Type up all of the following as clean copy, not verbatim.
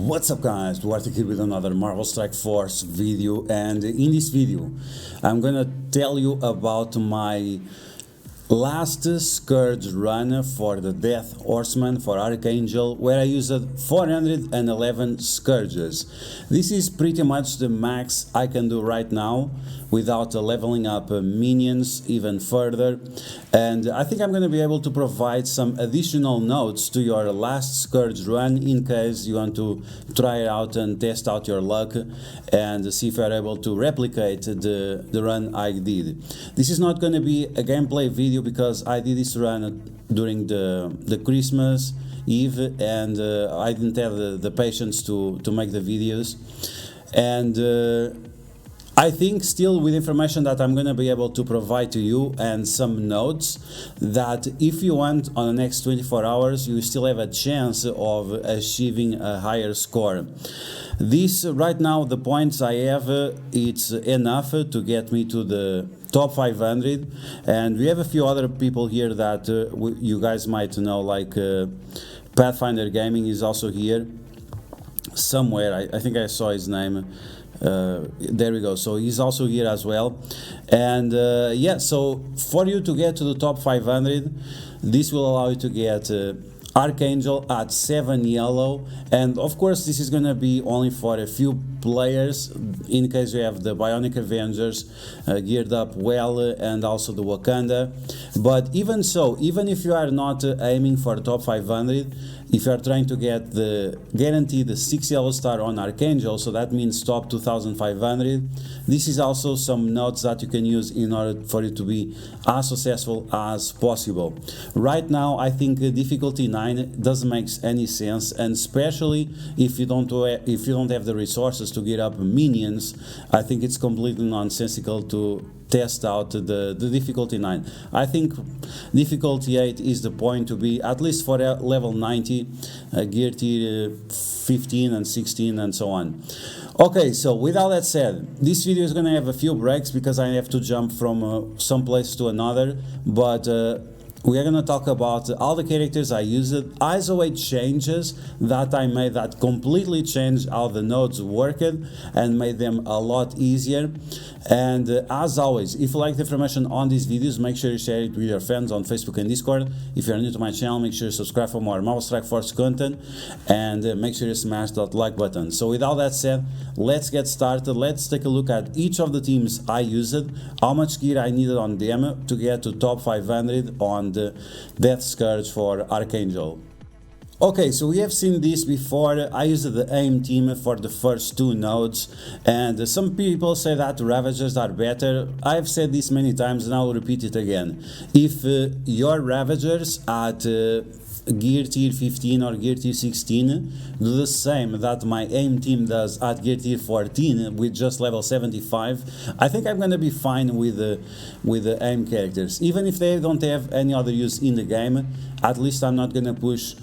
What's up guys, DuArktik here with another Marvel Strike Force video, and in this video I'm gonna tell you about my last Scourge run for the Death Horseman for Archangel, where I used 411 Scourges. This is pretty much the max I can do right now without leveling up minions even further, and I think I'm going to be able to provide some additional notes to your last Scourge run in case you want to try it out and test out your luck and see if you're able to replicate the run I did. This is not going to be a gameplay video because I did this run during the Christmas Eve, and I didn't have the patience to make the videos, and I think still with information that I'm going to be able to provide to you and some notes that if you want on the next 24 hours you still have a chance of achieving a higher score. This right now, the points I have, it's enough to get me to the top 500, and we have a few other people here that you guys might know, like Pathfinder Gaming is also here somewhere. I think I saw his name. There we go, so he's also here as well, and yeah, so for you to get to the top 500, this will allow you to get Archangel at 7 yellow, and of course this is gonna be only for a few players in case you have the Bionic Avengers geared up well, and also the Wakanda. But even so, even if you are not aiming for top 500, if you are trying to get the guaranteed 6 yellow star on Archangel, so that means top 2500, this is also some notes that you can use in order for you to be as successful as possible. Right now I think difficulty 9 doesn't make any sense, and especially if you don't have the resources to get up minions, I think it's completely nonsensical to test out the difficulty 9. I think difficulty 8 is the point to be, at least for level 90, gear tier 15 and 16 and so on. Okay, so with all that said, this video is gonna have a few breaks because I have to jump from some place to another, but we are going to talk about all the characters I used, ISO 8 changes that I made that completely changed how the nodes worked and made them a lot easier. And as always, if you like the information on these videos, make sure you share it with your friends on Facebook and Discord. If you're new to my channel, make sure you subscribe for more Marvel Strike Force content, and make sure you smash that like button. So with all that said, let's get started. Let's take a look at each of the teams I used, how much gear I needed on them to get to top 500 on the Death Scourge for Archangel. Okay, so we have seen this before. I used the AIM team for the first two nodes, and some people say that Ravagers are better. I've said this many times and I'll repeat it again. If your Ravagers at gear tier 15 or gear tier 16 do the same that my AIM team does at gear tier 14 with just level 75, I think I'm gonna be fine with the AIM characters. Even if they don't have any other use in the game, at least I'm not gonna push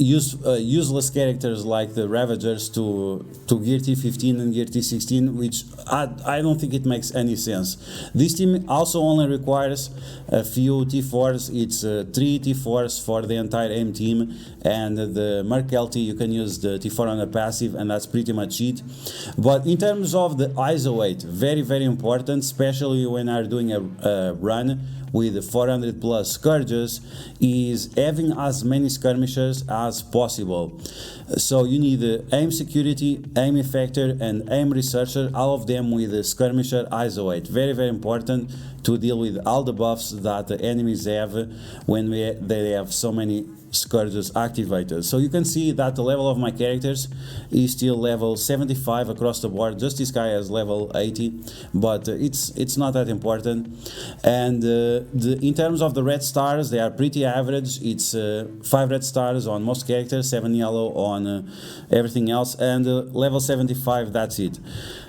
useless characters like the Ravagers to gear tier 15 and gear tier 16, which I don't think it makes any sense. This team also only requires a few T4s. It's 3 T4s for the entire AIM team, and the Merkelty you can use the T4 on a passive, and that's pretty much it. But in terms of the ISO 8, very important, especially when you're doing a run with 400 plus Scourges, is having as many skirmishers as possible. So you need AIM Security, AIM Effector and AIM Researcher, all of them with the Skirmisher ISO 8. Very important to deal with all the buffs that the enemies have when they have so many Scourges activated. So you can see that the level of my characters is still level 75 across the board. Just this guy has level 80, but it's not that important. And in terms of the red stars, they are pretty average. It's 5 red stars on most characters, 7 yellow on everything else, and level 75, that's it.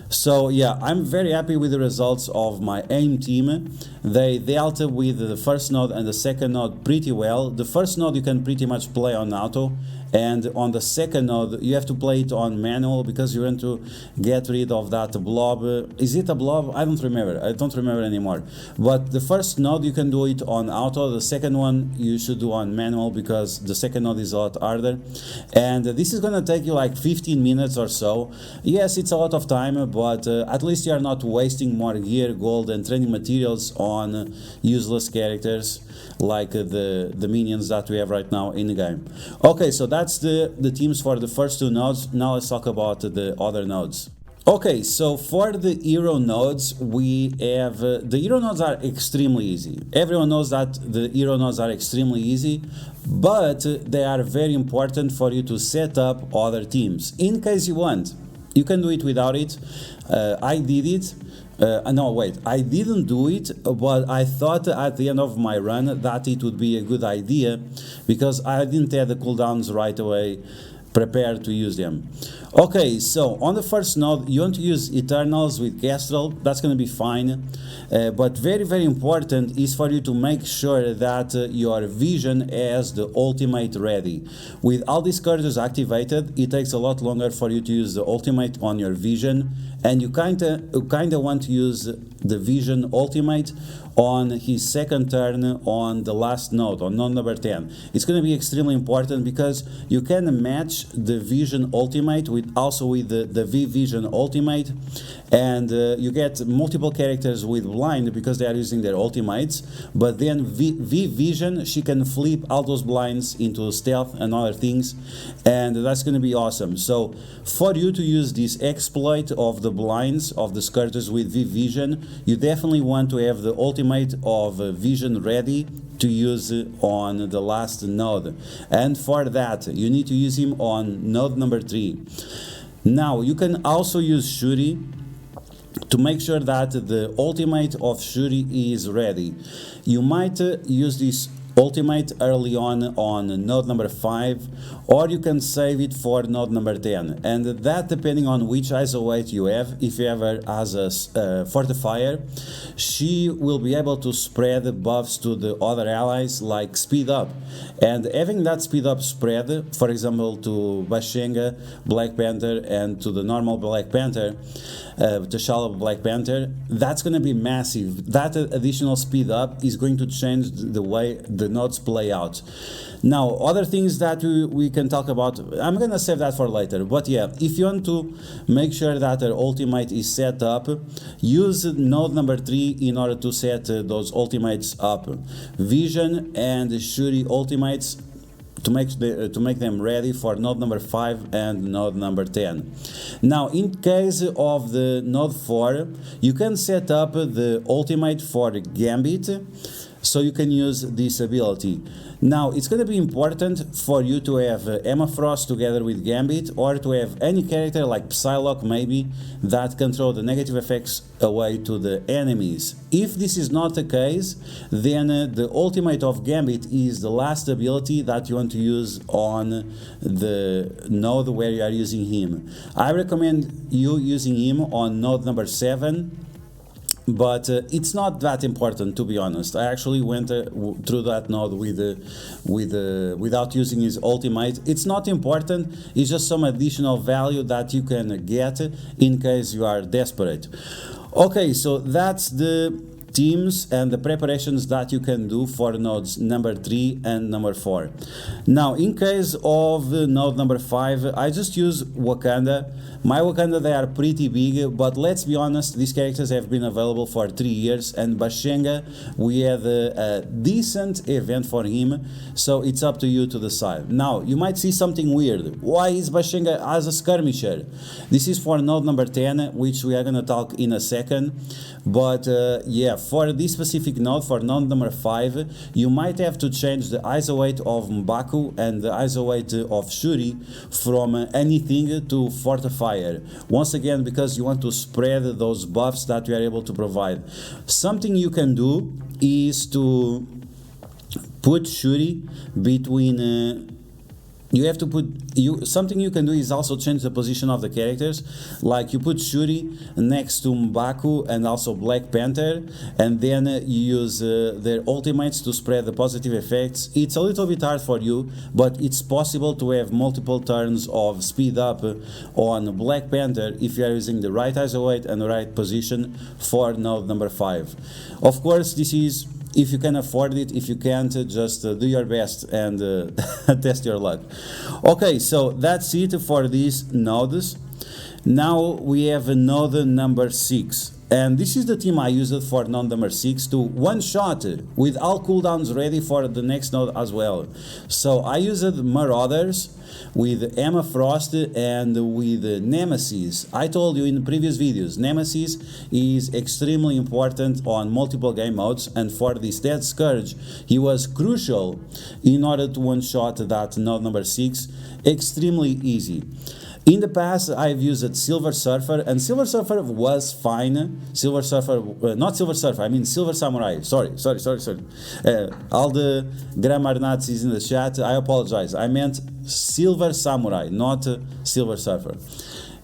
So yeah, I'm very happy with the results of my AIM team. They dealt with the first node and the second node pretty well. The first node you can pretty much play on auto, and on the second node you have to play it on manual because you want to get rid of that blob. Is it a blob? I don't remember anymore. But the first node you can do it on auto, the second one you should do on manual because the second node is a lot harder, and this is gonna take you like 15 minutes or so. Yes, it's a lot of time, but at least you are not wasting more gear, gold and training materials on useless characters like the minions that we have right now in the game. Okay, so that's the teams for the first two nodes. Now let's talk about the other nodes. Okay, so for the hero nodes, we have the hero nodes are extremely easy. Everyone knows that the hero nodes are extremely easy, but they are very important for you to set up other teams. In case you want, you can do it without it. I did it. No, wait, I didn't do it, but I thought at the end of my run that it would be a good idea because I didn't have the cooldowns right away prepared to use them. Okay, so on the first node you want to use Eternals with Kestrel. That's going to be fine, but very important is for you to make sure that your vision has the ultimate ready. With all these Scourges activated, it takes a lot longer for you to use the ultimate on your vision, and you kinda want to use the vision ultimate on his second turn on the last node, on node number 10. It's going to be extremely important because you can match the vision ultimate with the V vision ultimate, and you get multiple characters with blind because they are using their ultimates, but then V vision, she can flip all those blinds into stealth and other things, and that's going to be awesome. So for you to use this exploit of the blinds of the Scourges with V vision, you definitely want to have the ultimate of vision ready to use on the last node, and for that you need to use him on node number 3. Now you can also use Shuri to make sure that the ultimate of Shuri is ready. You might use this ultimate early on node number 5, or you can save it for node number 10, and that depending on which ISO weight you have. If you have her as a fortifier, she will be able to spread buffs to the other allies like speed up, and having that speed up spread, for example to Bashenga, Black Panther, and to the normal Black Panther, to shallow Black Panther, that's going to be massive. That additional speed up is going to change the way the nodes play out. Now, other things that we can talk about, I'm gonna save that for later, but yeah, if you want to make sure that your ultimate is set up, use node number 3 in order to set those ultimates up. Vision and Shuri ultimates to make them ready for node number 5 and node number 10. Now, in case of the node 4, you can set up the ultimate for Gambit, so you can use this ability. Now, it's going to be important for you to have Emma Frost together with Gambit, or to have any character like Psylocke maybe that can throw the negative effects away to the enemies. If this is not the case, then the ultimate of Gambit is the last ability that you want to use on the node where you are using him. I recommend you using him on node number 7, but it's not that important, to be honest. I actually went through that node without using his ultimate. It's not important, it's just some additional value that you can get in case you are desperate. Okay, so that's the teams and the preparations that you can do for nodes number 3 and number 4. Now, in case of node number 5, I just use Wakanda. My Wakanda, they are pretty big, but let's be honest, these characters have been available for 3 years, and Bashenga, we had a decent event for him, so it's up to you to decide. Now, you might see something weird. Why is Bashenga as a skirmisher? This is for node number 10, which we are going to talk in a second, but yeah, for this specific node, for node number 5, you might have to change the ISO weight of M'Baku and the ISO weight of Shuri from anything to fortify. Once again, because you want to spread those buffs that you are able to provide. Something you can do is to put Shuri between you have to put something you can do is also change the position of the characters, like you put Shuri next to M'Baku and also Black Panther, and then you use their ultimates to spread the positive effects. It's a little bit hard for you, but it's possible to have multiple turns of speed up on Black Panther if you are using the right ISO weight and the right position for node number 5. Of course, this is if you can afford it. If you can't, just do your best and test your luck. Okay, so that's it for these nodes. Now we have node number 6, and this is the team I used for node number 6 to one-shot with all cooldowns ready for the next node as well. So I used Marauders with Emma Frost and with Nemesis. I told you in previous videos, Nemesis is extremely important on multiple game modes, and for this dead Scourge, he was crucial in order to one-shot that node number 6. Extremely easy. In the past, I've used Silver Surfer, and Silver Surfer was fine. Silver Surfer, not Silver Surfer, I mean Silver Samurai. Sorry. All the grammar Nazis in the chat, I apologize. I meant Silver Samurai, not Silver Surfer.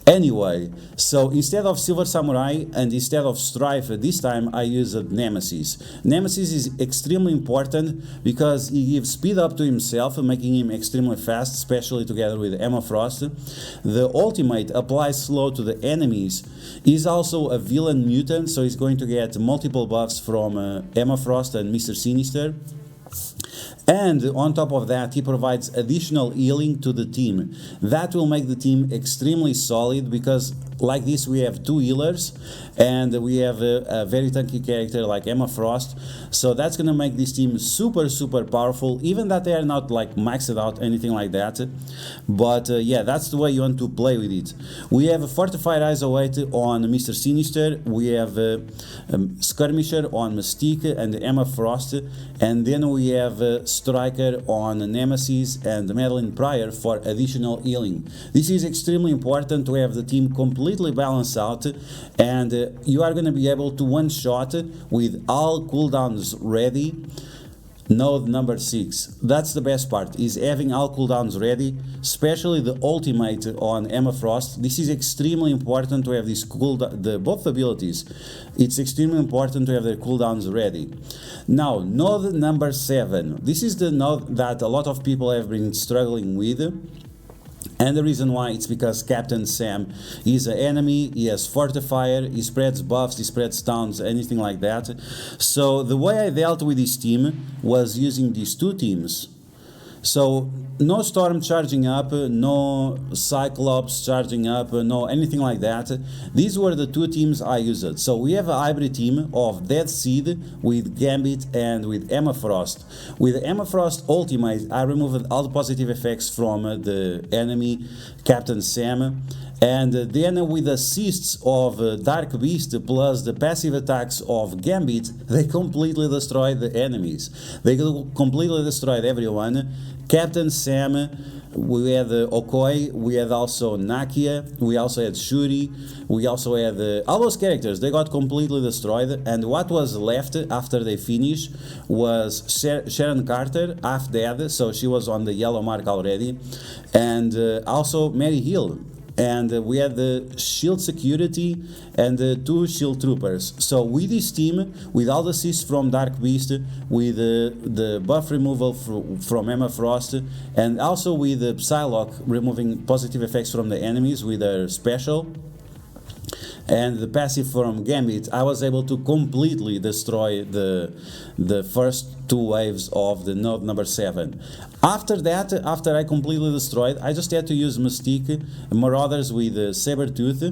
Anyway, so instead of Silver Samurai and instead of Strife, this time I used Nemesis. Nemesis is extremely important because he gives speed up to himself, making him extremely fast, especially together with Emma Frost. The ultimate applies slow to the enemies. He's also a villain mutant, so he's going to get multiple buffs from Emma Frost and Mr. Sinister. And on top of that, he provides additional healing to the team. That will make the team extremely solid because like this we have 2 healers and we have a very tanky character like Emma Frost. So that's gonna make this team super powerful, even that they are not like maxed out, anything like that. But yeah, that's the way you want to play with it. We have a Fortified ISO weight on Mr. Sinister, we have a Skirmisher on Mystique and Emma Frost, and then we have Striker on Nemesis and Madeline Pryor for additional healing. This is extremely important to have the team completely balanced out, and you are going to be able to one-shot with all cooldowns ready node number 6. That's the best part, is having all cooldowns ready, especially the ultimate on Emma Frost. This is extremely important to have this both abilities. It's extremely important to have their cooldowns ready. Now, node number 7. This is the node that a lot of people have been struggling with. And the reason why, it's because Captain Sam is an enemy, he has Fortifier, he spreads buffs, he spreads stuns, anything like that. So the way I dealt with this team was using these 2 teams. So no Storm charging up, no Cyclops charging up, no anything like that. These were the 2 teams I used. So we have a hybrid team of Dead Seed with Gambit and with Emma Frost. With Emma Frost ultimate, I removed all the positive effects from the enemy Captain Sam. And then with assists of Dark Beast plus the passive attacks of Gambit, they completely destroyed the enemies. They completely destroyed everyone. Captain Sam, we had Okoi, we had also Nakia, we also had Shuri, we also had all those characters. They got completely destroyed, and what was left after they finished was Sharon Carter, half dead, so she was on the yellow mark already, and also Mary Hill. And we had the shield security and the 2 shield troopers. So with this team, with all the assists from Dark Beast, with the buff removal from Emma Frost, and also with the Psylocke removing positive effects from the enemies with her special, and the passive from Gambit, I was able to completely destroy the first 2 waves of the node number 7. After that, after I completely destroyed, I just had to use Mystique, Marauders with Sabertooth,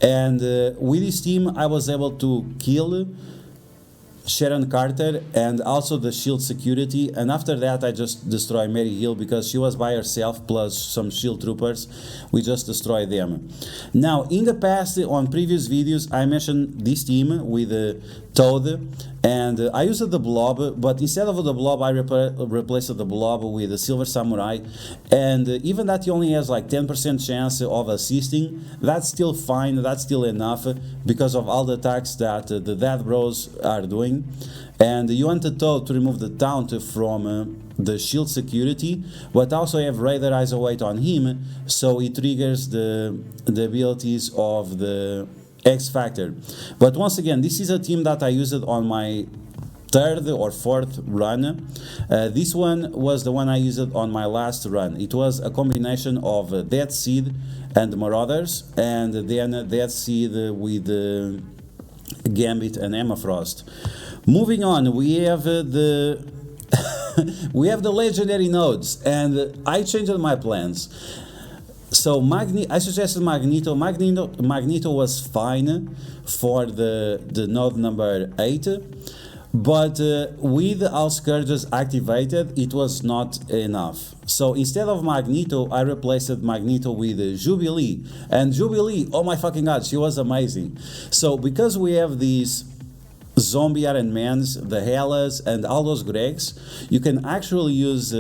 and with this team I was able to kill Sharon Carter and also the shield security, and after that I just destroyed Mary Hill because she was by herself plus some shield troopers. We just destroyed them. Now in the past, on previous videos, I mentioned this team with Toad, and I used the blob, but instead of the blob I replaced the blob with the Silver Samurai, and even that he only has like 10% chance of assisting, that's still fine, that's still enough because of all the attacks that the Dead Bros are doing. And you want the Toad to remove the taunt from the shield security, but also have Raider Eyes Await on him, so it triggers the abilities of the X Factor. But once again, this is a team that I used on my third or fourth run. This one was the one I used on my last run. It was a combination of Dead Seed and Marauders, and then Dead Seed with Gambit and Emma Frost. Moving on, we have the we have the legendary nodes, and I changed my plans. So I suggested Magneto. Magneto was fine for the node number 8, but with all Scourges activated, it was not enough. So instead of Magneto, I replaced Magneto with Jubilee, and Jubilee, oh my fucking god, she was amazing. So because we have these Zombie Iron Mans, the Hellas, and all those Gregs, you can actually use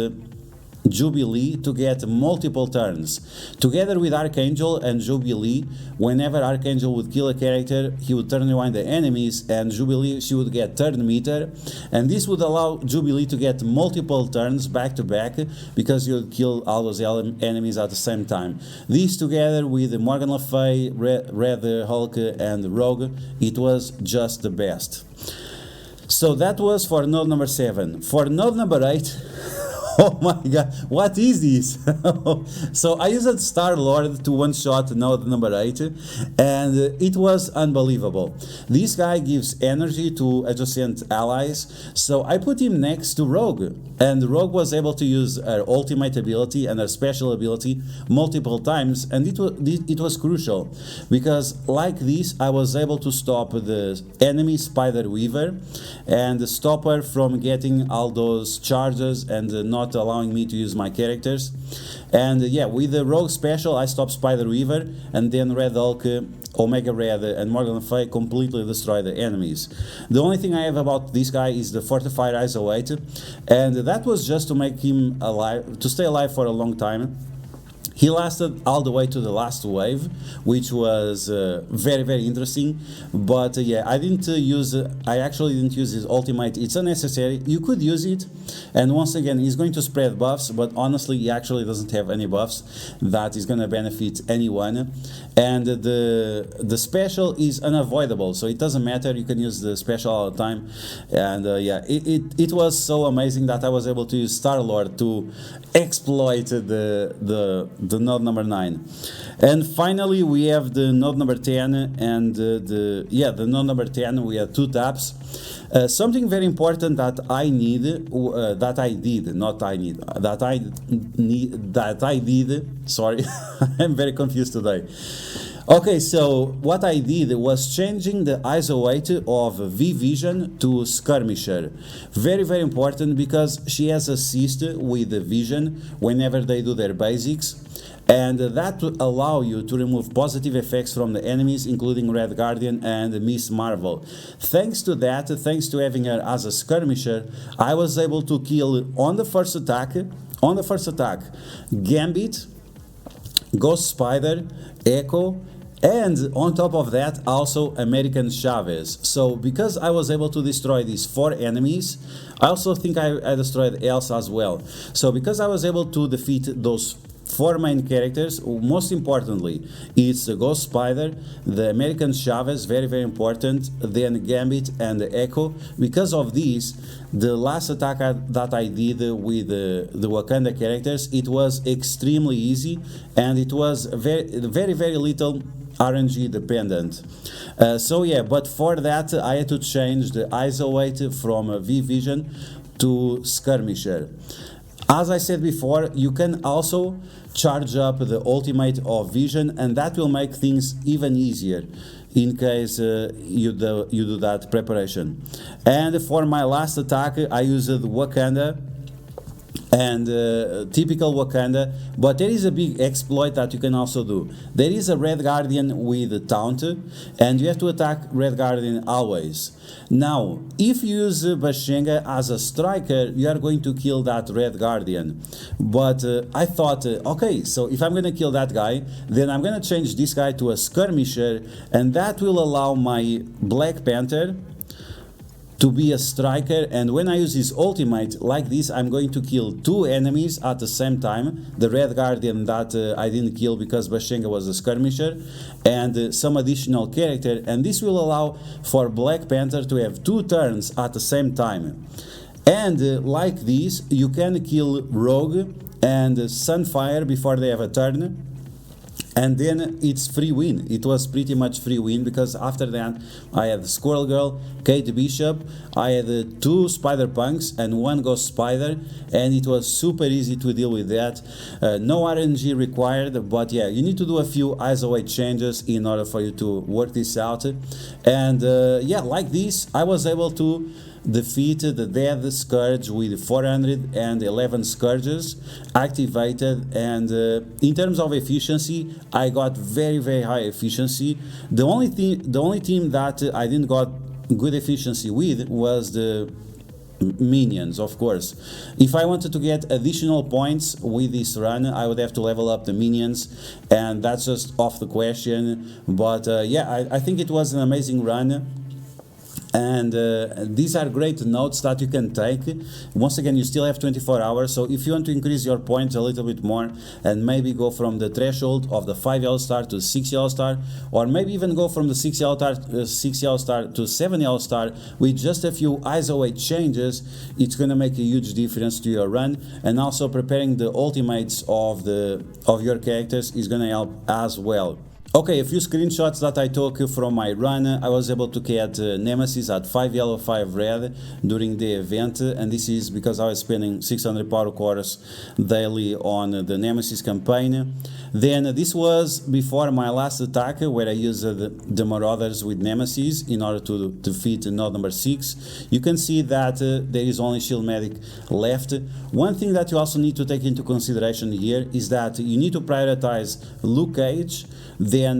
Jubilee to get multiple turns. Together with Archangel and Jubilee, whenever Archangel would kill a character, he would turn around the enemies, and Jubilee, she would get turn meter, and this would allow Jubilee to get multiple turns back to back, because you would kill all those enemies at the same time. These together with Morgan Le Fay, Red Hulk, and Rogue, it was just the best. So that was for node number 7. For node number 8, oh my god, what is this? So I used Star-Lord to one-shot node number 8, and it was unbelievable. This guy gives energy to adjacent allies, so I put him next to Rogue, and Rogue was able to use her ultimate ability and her special ability multiple times, and it was crucial, because like this I was able to stop the enemy Spider Weaver and stop her from getting all those charges and not allowing me to use my characters. And yeah, with the Rogue special I stopped Spider Weaver, and then Red Hulk, Omega Red, and Morgan Le Fay completely destroy the enemies. The only thing I have about this guy is the Fortified Eyes Await, and that was just to make him alive, to stay alive for a long time. He lasted all the way to the last wave, which was very, very interesting. But yeah, I actually didn't use his ultimate. It's unnecessary. You could use it, and once again, he's going to spread buffs, but honestly, he actually doesn't have any buffs that is going to benefit anyone. And the special is unavoidable, so it doesn't matter. You can use the special all the time. And yeah, it was so amazing that I was able to use Star-Lord to exploit the node number 9. And finally we have the node number 10, and the node number 10 we have 2 taps. Something very important that I did, sorry, I'm very confused today. Okay, so what I did was changing the ISO weight of V-Vision to Skirmisher. Very, very important, because she has assist with the Vision whenever they do their basics, and that will allow you to remove positive effects from the enemies, including Red Guardian and Miss Marvel. Thanks to that, thanks to having her as a Skirmisher, I was able to kill on the first attack, Gambit, Ghost Spider, Echo, and on top of that also American Chavez. So because I was able to destroy these 4 enemies, I also think I destroyed Elsa as well. So because I was able to defeat those 4 main characters, most importantly it's the Ghost Spider, the American Chavez, very, very important, then Gambit and the Echo. Because of these, the last attack that I did with the Wakanda characters, it was extremely easy, and it was very, very, very little RNG dependent. So yeah, but for that I had to change the ISO weight from V-Vision to Skirmisher. As I said before, you can also charge up the ultimate of Vision, and that will make things even easier in case you do that preparation. And for my last attack I used Wakanda, and typical Wakanda, but there is a big exploit that you can also do. There is a Red Guardian with a taunt, and you have to attack Red Guardian always. Now, if you use Bashenga as a striker, you are going to kill that Red Guardian. But I thought, okay, so if I'm going to kill that guy, then I'm going to change this guy to a skirmisher, and that will allow my Black Panther to be a striker, and when I use his ultimate like this, I'm going to kill two enemies at the same time, the Red Guardian that I didn't kill because Bashenga was a skirmisher, and some additional character, and this will allow for Black Panther to have two turns at the same time. And like this, you can kill Rogue and Sunfire before they have a turn, and then it's free win. It was pretty much free win, because after that I had Squirrel Girl, Kate Bishop, I had two Spider Punks and one Ghost Spider, and it was super easy to deal with that. No RNG required, but yeah, you need to do a few ISO changes in order for you to work this out. And yeah, like this, I was able to defeat the dead Scourge with 411 Scourges activated, and in terms of efficiency, I got very high efficiency. The only team that I didn't got good efficiency with was the minions, of course. If I wanted to get additional points with this run, I would have to level up the minions, and that's just off the question. But yeah, I think it was an amazing run. And these are great notes that you can take. Once again, you still have 24 hours, so if you want to increase your points a little bit more and maybe go from the threshold of the 5 yellow star to 6 yellow star, or maybe even go from the 6 yellow star to 7 yellow star with just a few ISO 8 changes, it's going to make a huge difference to your run. And also preparing the ultimates of your characters is going to help as well. Okay, a few screenshots that I took from my run. I was able to get Nemesis at 5 yellow, 5 red during the event, and this is because I was spending 600 power cores daily on the Nemesis campaign. Then this was before my last attack, where I used the Marauders with Nemesis in order to defeat node number 6. You can see that there is only Shield Medic left. One thing that you also need to take into consideration here is that you need to prioritize Luke Cage, then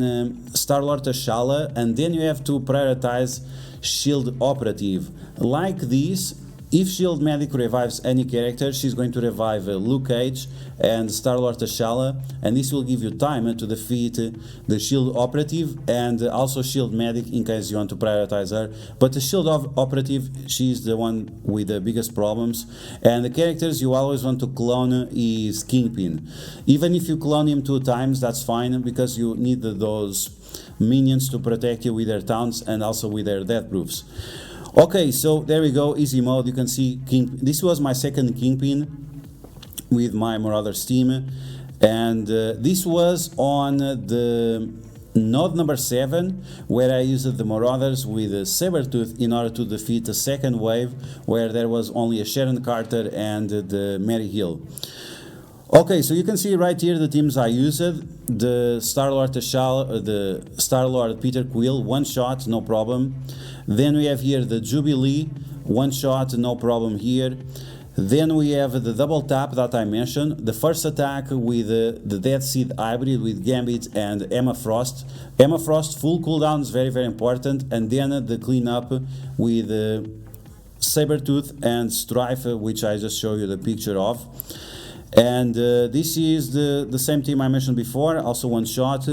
Star-Lord T'Challa, and then you have to prioritize Shield Operative. Like this, if Shield Medic revives any character, she's going to revive Luke Cage and Star-Lord T'Challa, and this will give you time to defeat the Shield Operative and also Shield Medic in case you want to prioritize her. But the Shield Operative, she's the one with the biggest problems, and the characters you always want to clone is Kingpin. Even if you clone him 2 times, that's fine, because you need those minions to protect you with their taunts and also with their death proofs. Okay, so there we go, easy mode. You can see this was my second Kingpin with my Marauders team, and this was on the node number 7, where I used the Marauders with a Sabretooth in order to defeat the second wave, where there was only a Sharon Carter and the Mary Hill. Okay, so you can see right here the teams I used. The Star-Lord T'Challa, the Star-Lord Peter Quill, 1 shot, no problem. Then we have here the Jubilee, 1 shot, no problem here. Then we have the double tap that I mentioned. The first attack with the Dead Seed hybrid with Gambit and Emma Frost. Emma Frost full cooldown is very important, and then the cleanup with Sabretooth and Strife, which I just showed you the picture of. And this is the same team I mentioned before, also 1 shot.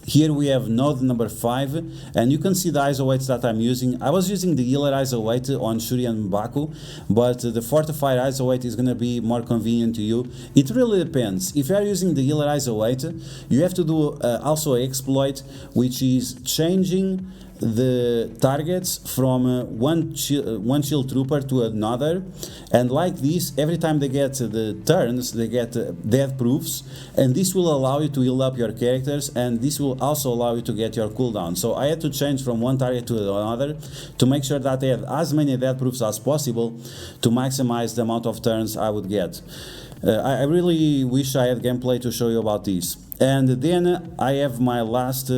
Here we have node number 5, and you can see the ISO weights that I'm using. I was using the healer ISO weight on Shuri and M'Baku, but the fortified ISO weight is going to be more convenient to you. It really depends. If you are using the healer ISO weight, you have to do also an exploit, which is changing the targets from one shield trooper to another, and like this, every time they get the turns, they get death proofs, and this will allow you to heal up your characters, and this will also allow you to get your cooldown. So I had to change from one target to another to make sure that I had as many death proofs as possible to maximize the amount of turns I would get. I really wish I had gameplay to show you about this. And then I have my last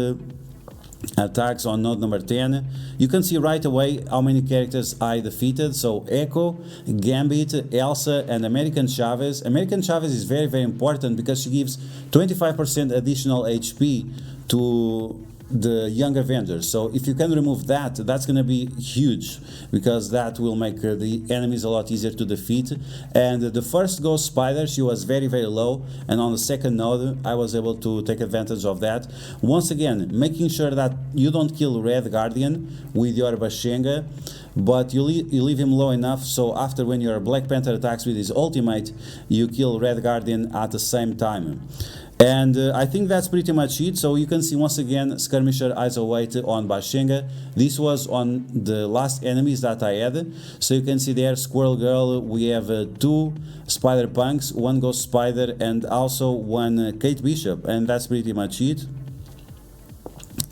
attacks on node number 10. You can see right away how many characters I defeated. So Echo, Gambit, Elsa, and American Chavez. American Chavez is very, very important because she gives 25% additional HP to the young Avengers. So if you can remove that, that's gonna be huge, because that will make the enemies a lot easier to defeat. And the first Ghost Spider, she was very, very low, and on the second node I was able to take advantage of that. Once again, making sure that you don't kill Red Guardian with your Bashenga, but you leave him low enough so after, when your Black Panther attacks with his ultimate, you kill Red Guardian at the same time. And I think that's pretty much it. So you can see once again Skirmisher Isolate on Bashenga. This was on the last enemies that I had. So you can see there Squirrel Girl, we have 2 Spider Punks, 1 Ghost Spider, and also 1 Kate Bishop, and that's pretty much it.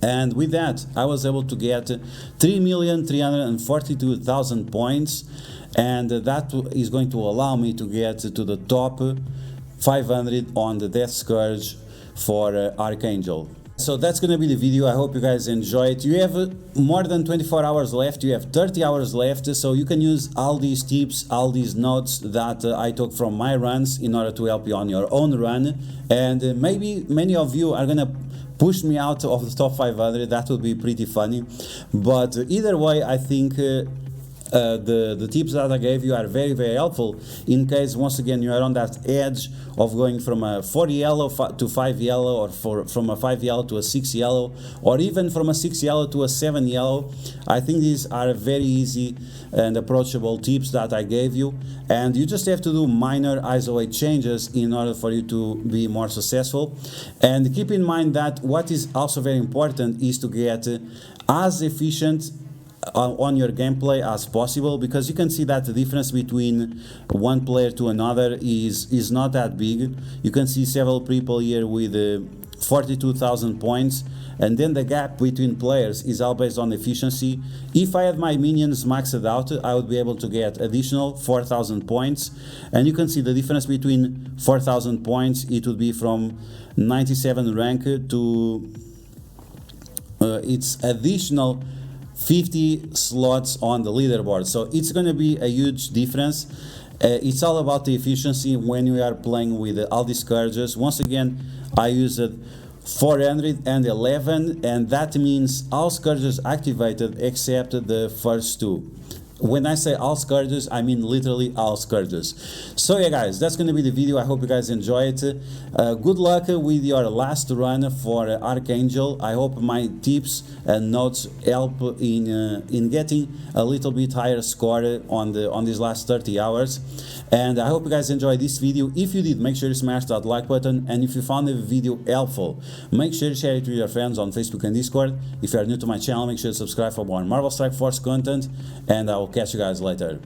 And with that, I was able to get 3,342,000 points, and that is going to allow me to get to the top 500 on the Death Scourge for Archangel. So that's gonna be the video. I hope you guys enjoy it. You have more than 24 hours left. You have 30 hours left, so you can use all these tips, all these notes that I took from my runs in order to help you on your own run. And maybe many of you are gonna push me out of the top 500. That would be pretty funny. But either way, I think the tips that I gave you are very, very helpful in case, once again, you are on that edge of going from a 4 yellow to 5 yellow, or from a 5 yellow to a 6 yellow, or even from a 6 yellow to a 7 yellow. I think these are very easy and approachable tips that I gave you, and you just have to do minor isolate changes in order for you to be more successful. And keep in mind that what is also very important is to get as efficient on your gameplay as possible, because you can see that the difference between one player to another is not that big. You can see several people here with 42,000 points, and then the gap between players is all based on efficiency. If I had my minions maxed out, I would be able to get additional 4,000 points, and you can see the difference between 4,000 points. It would be from 97 rank to its additional 50 slots on the leaderboard. So it's going to be a huge difference. It's all about the efficiency when we are playing with all these Scourges. Once again, I used 411, and that means all Scourges activated except the first 2. When I say all Scourges, I mean literally all Scourges. So yeah guys, that's going to be the video. I hope you guys enjoy it. Good luck with your last run for Archangel. I hope my tips and notes help in getting a little bit higher score on these last 30 hours. And I hope you guys enjoyed this video. If you did, make sure you smash that like button, and if you found the video helpful, make sure you share it with your friends on Facebook and Discord. If you are new to my channel, make sure to subscribe for more Marvel Strike Force content, and I will catch you guys later.